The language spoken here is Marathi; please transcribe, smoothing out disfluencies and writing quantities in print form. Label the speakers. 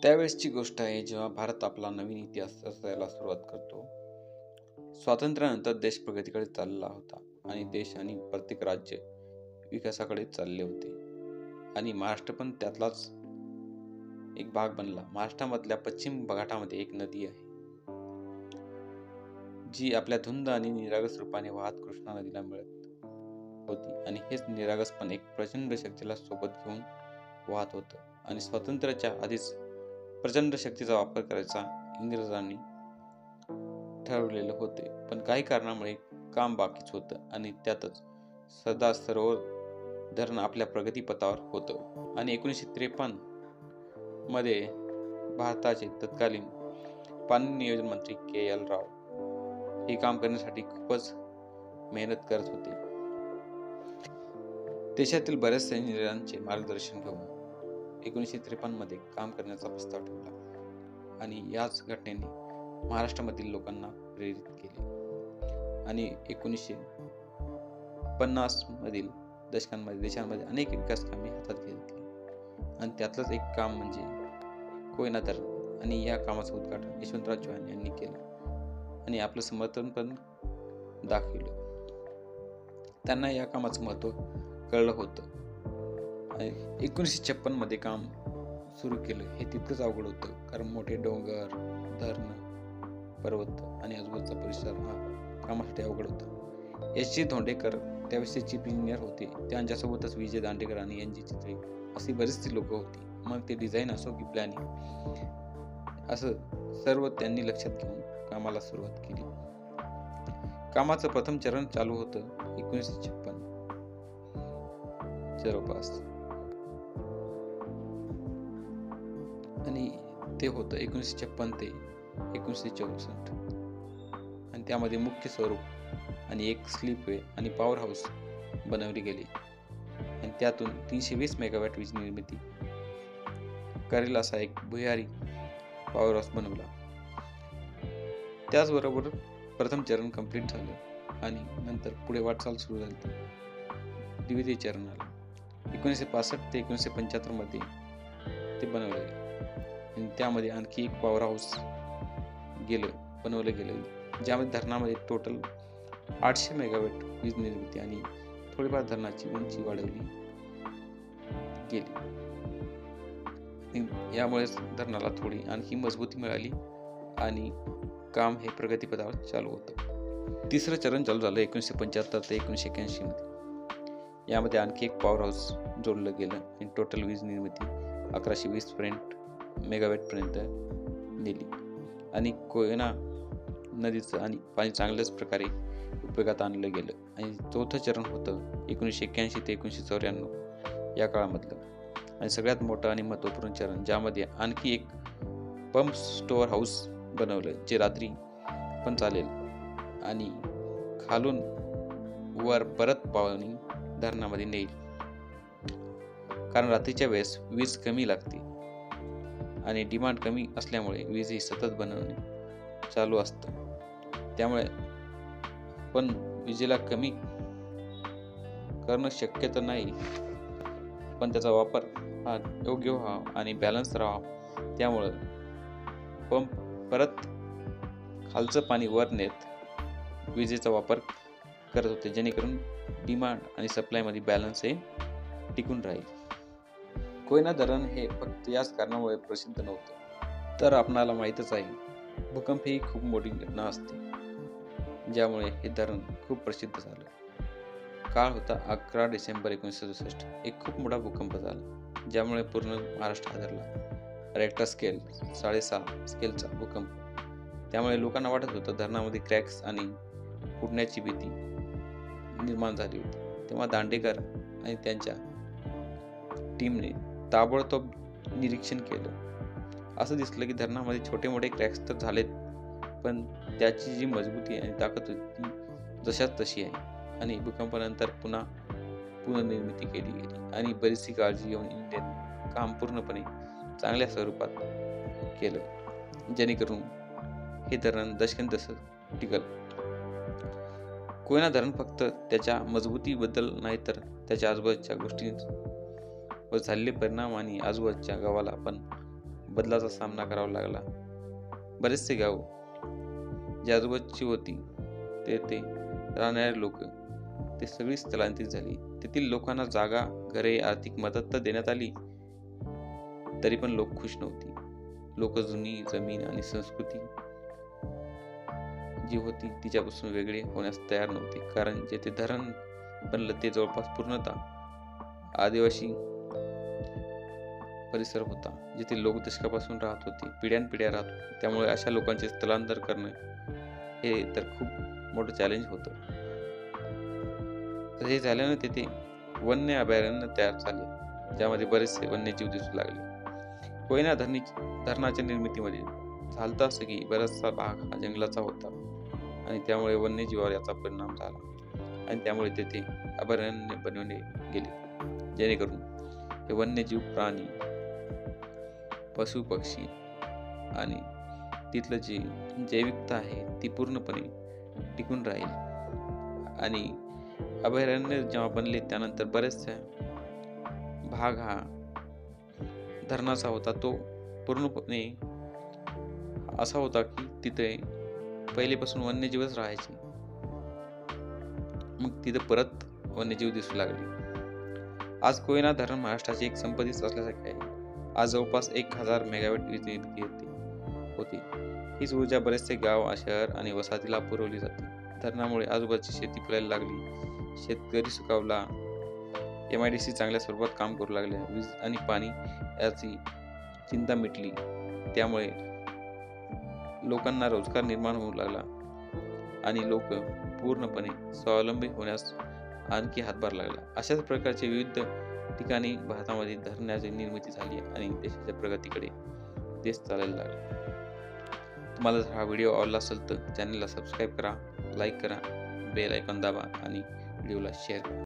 Speaker 1: त्यावेळेसची गोष्ट आहे जेव्हा भारत आपला नवीन इतिहास रचायला सुरुवात करतो. स्वातंत्र्यानंतर देश प्रगतीकडे चालला होता आणि देश आणि प्रत्येक राज्य विकासाकडे चालले होते आणि महाराष्ट्र पण त्यातलाच एक भाग बनला. महाराष्ट्रामधल्या पश्चिम घाटामध्ये एक नदी आहे जी आपल्या धुंद आणि निरागस रूपाने वाहत कृष्णा नदीला मिळत होती आणि हेच निरागसपण एक प्रचंड शक्तीला सोबत घेऊन वाहत होतं आणि स्वातंत्र्याच्या आधीच प्रचंड शक्तीचा वापर करायचा इंग्रजांनी ठरवलेले होते. पण काही कारणामुळे काम बाकीच होतं आणि त्यातच सरदार सरोवर धरण आपल्या प्रगतीपथावर होतं आणि 1953 मध्ये भारताचे तत्कालीन पाणी नियोजन मंत्री के.एल. राव हे काम करण्यासाठी खूपच मेहनत करत होते. देशातील बऱ्याचशा इंजिनियरांचे मार्गदर्शन घेऊन 1953 मध्ये काम करण्याचा प्रस्ताव ठेवला आणि याच घटनेने महाराष्ट्रामधील लोकांना प्रेरित केले आणि 1950 मधील दशकांमध्ये देशांमध्ये अनेक विकास कामे हातात घेतली आणि त्यातलंच एक काम म्हणजे कोयना धरण आणि या कामाचं उद्घाटन यशवंतराव चव्हाण यांनी केलं आणि आपलं समर्थन पण दाखवलं. त्यांना या कामाचं महत्त्व कळलं होतं. 1956 मध्ये काम सुरू केलं हे तितकंच अवघड होतं, कारण मोठे डोंगर, धरण, पर्वत आणि आजूबाजूचा परिसर हा कामासाठी अवघड होता. एस.जी. धोंडेकर त्यावेळेसचे चीफ इंजिनियर होते. त्यांच्यासोबतच विजय दांडेकर आणि एन.जी. चित्रे अशी बरीचशी लोक होती. मग ते डिझाईन असो की प्लॅनिंग असं सर्व त्यांनी लक्षात घेऊन कामाला सुरुवात केली. कामाचं प्रथम चरण चालू होतं 1956 जवळपास आणि ते होतं 1956 ते 1964 आणि त्यामध्ये मुख्य स्वरूप आणि एक स्लीपवे आणि पॉवर हाऊस बनवले गेले आणि त्यातून 320 मेगावॅट वीज निर्मिती करेल असा एक भुयारी पॉवर हाऊस बनवला. त्याचबरोबर प्रथम चरण कंप्लीट झालं आणि नंतर पुढे वाटचाल सुरू झाली. द्वितीय चरण आलं 1965 ते 1975 मध्ये ते बनवले आणि त्यामध्ये आणखी एक पॉवर हाऊस बनवलं गेलं ज्यामध्ये धरणामध्ये टोटल 800 मेगावॅट वीज निर्मिती आणि थोडीफार धरणाची उंची वाढवली गेली. यामुळे धरणाला थोडी आणखी मजबूती मिळाली आणि काम हे प्रगतीपथावर चालू होतं. तिसरं चरण चालू झालं 1975 ते 1981 मध्ये. यामध्ये आणखी एक पॉवर हाऊस जोडलं गेलं आणि टोटल वीज निर्मिती 1120 मेगावॅट पर्यंत नेली आणि कोयना नदीचं आणि पाणी चांगल्याच प्रकारे उपयोगात आणलं गेलं. आणि चौथं चरण होतं 1981 ते 1994 या काळामधलं आणि सगळ्यात मोठं आणि महत्त्वपूर्ण चरण, ज्यामध्ये आणखी एक पंप स्टोअर हाऊस बनवलं जे रात्री पण चालेल आणि खालून वर परत पाणी धरणामध्ये नेईल, कारण रात्रीच्या वेळेस वीज कमी लागते आणि डिमांड कमी असल्यामुळे वीज ही सतत बनवणे चालू असतं. त्यामुळे पण विजेला कमी करणं शक्य तर नाही, पण त्याचा वापर हा योग्य व्हावा आणि बॅलन्स राहावा. त्यामुळं पंप परत खालचं पाणी वर नेत विजेचा वापर करत होते, जेणेकरून डिमांड आणि सप्लायमध्ये बॅलन्स हे टिकून राहील. कोयना धरण हे फक्त याच कारणामुळे प्रसिद्ध नव्हतं, तर आपणाला माहीतच आहे भूकंप ही खूप मोठी घटना असते, ज्यामुळे हे धरण खूप प्रसिद्ध झालं. काळ होता 11 डिसेंबर 1967. एक खूप मोठा भूकंप झाला ज्यामुळे पूर्ण महाराष्ट्र हादरला. रेक्टर स्केल 6.5 स्केलचा भूकंप. त्यामुळे लोकांना वाटत होतं धरणामध्ये क्रॅक्स आणि फुटण्याची भीती निर्माण झाली होती. तेव्हा दांडेकर आणि त्यांच्या टीमने ताबडतोब निरीक्षण केलं. असं दिसलं की धरणामध्ये छोटे मोठे क्रॅक्स तर झालेत, पण त्याची जी मजबूती आणि ताकद होती ती जशाच तशी आहे आणि भूकंपानंतर पुन्हा पुनर्निर्मिती केली गेली आणि बरीचशी काळजी घेऊन इंडियन काम पूर्णपणे चांगल्या स्वरूपात केलं, जेणेकरून हे धरण दशकन टिकल. कोयना धरण फक्त त्याच्या मजबूतीबद्दल नाही, तर त्याच्या आजूबाजूच्या गोष्टींवर झालेले परिणाम आणि आजूबाजूच्या गावाला पण बदलाचा सामना करावा लागला. बरेचसे गाव जी आजूबाजूची होती तेथे राहणारे लोक ते सगळी स्थलांतरित झाली. तेथील लोकांना जागा, घरे, आर्थिक मदत तर देण्यात आली, तरी पण लोक खुश नव्हती. लोक जुनी जमीन आणि संस्कृती जी होती तिच्यापासून वेगळे होण्यास तयार नव्हते. कारण जेथे धरण बनलं ते जवळपास पूर्णतः आदिवासी परिसर होता, जिथे लोक दशकापासून राहत होते, पिढ्यानपिढ्या राहत होते. त्यामुळे अशा लोकांचे स्थलांतर करणं हे तर खूप मोठं चॅलेंज होतं. हे झाल्यानं तेथे वन्य अभयारण्य तयार झाले, ज्यामध्ये बरेचसे वन्यजीव दिसू लागले. कोयना धरणाच्या निर्मितीमध्ये झालं असं की बराचसा भाग हा जंगलाचा होता आणि त्यामुळे वन्यजीवावर याचा परिणाम झाला आणि त्यामुळे तेथे अभयारण्य बनवले गेले, जेणेकरून हे वन्यजीव, प्राणी, पशु पक्षी आणि तिथलं जी जैविकता आहे ती पूर्णपणे टिकून राहील. आणि अभयारण्य जेव्हा बनले त्यानंतर बरेचसा भाग हा धरणाचा होता, तो पूर्णपणे असा होता की तिथे पहिलेपासून वन्यजीवच राहायचे. मग तिथे परत वन्यजीव दिसू लागले. आज कोयना धरण महाराष्ट्राची एक संपत्तीच असल्यासारखे आहे. आज जवळपास 1000 मेगावॅट वीज निर्मिती होती. हीच ऊर्जा बरेचसे गाव, शहर आणि वसाहतीला पुरवली जाते. धरणामुळे आजूबाजूची शेती फुलायला लागली, शेतकरी सुखावला, MIDC चांगल्या स्वरूपात काम करू लागले, वीज आणि पाणी याची चिंता मिटली. त्यामुळे लोकांना रोजगार निर्माण होऊ लागला आणि लोक पूर्णपणे स्वावलंबी होण्यास आणखी हातभार लागला. अशाच प्रकारचे विविध ठिकाणी भारतामध्ये धरणाची निर्मिती झाली आणि देशाच्या प्रगतीकडे देश चालायला लागला. तुम्हाला जर हा व्हिडिओ आवडला असेल तर चॅनलला सबस्क्राईब करा, लाईक करा, बेल आयकॉन दाबा आणि व्हिडिओला शेअर करा.